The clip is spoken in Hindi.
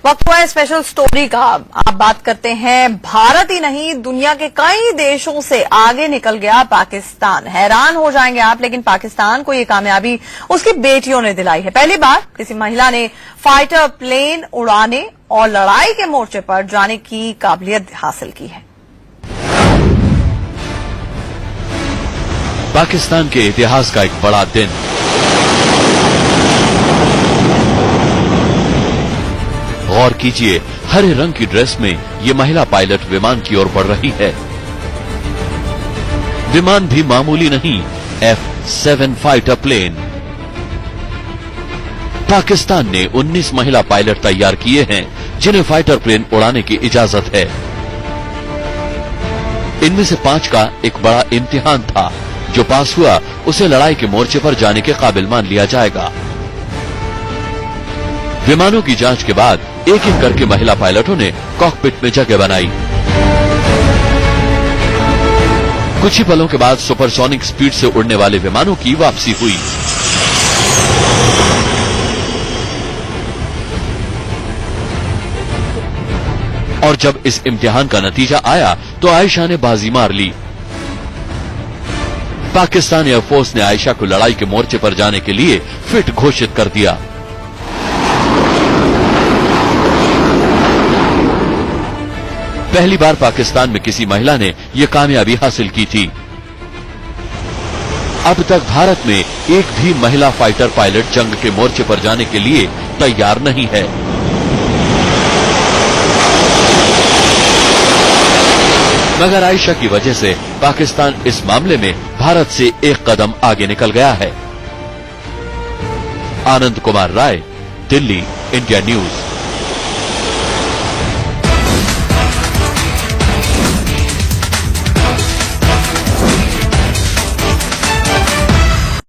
वक्त हुआ है स्पेशल स्टोरी का। आप बात करते हैं, भारत ही नहीं दुनिया के कई देशों से आगे निकल गया पाकिस्तान। हैरान हो जाएंगे आप, लेकिन पाकिस्तान को ये कामयाबी उसकी बेटियों ने दिलाई है। पहली बार किसी महिला ने फाइटर प्लेन उड़ाने और लड़ाई के मोर्चे पर जाने की काबिलियत हासिल की है। पाकिस्तान के इतिहास का एक बड़ा दिन। गौर कीजिए, हरे रंग की ड्रेस में ये महिला पायलट विमान की ओर बढ़ रही है। विमान भी मामूली नहीं, F-7 फाइटर प्लेन। पाकिस्तान ने 19 महिला पायलट तैयार किए हैं जिन्हें फाइटर प्लेन उड़ाने की इजाजत है। इनमें से 5 का एक बड़ा इम्तिहान था। जो पास हुआ उसे लड़ाई के मोर्चे पर जाने के काबिल मान लिया जाएगा। विमानों की जांच के बाद एक एक करके महिला पायलटों ने कॉकपिट में जगह बनाई। कुछ ही पलों के बाद सुपरसोनिक स्पीड से उड़ने वाले विमानों की वापसी हुई। और जब इस इम्तिहान का नतीजा आया तो आयशा ने बाजी मार ली। पाकिस्तान एयरफोर्स ने आयशा को लड़ाई के मोर्चे पर जाने के लिए फिट घोषित कर दिया। पहली बार पाकिस्तान में किसी महिला ने यह कामयाबी हासिल की थी। अब तक भारत में एक भी महिला फाइटर पायलट जंग के मोर्चे पर जाने के लिए तैयार नहीं है। मगर आयशा की वजह से पाकिस्तान इस मामले में भारत से एक कदम आगे निकल गया है। Anand Kumar Rai, Delhi, India news.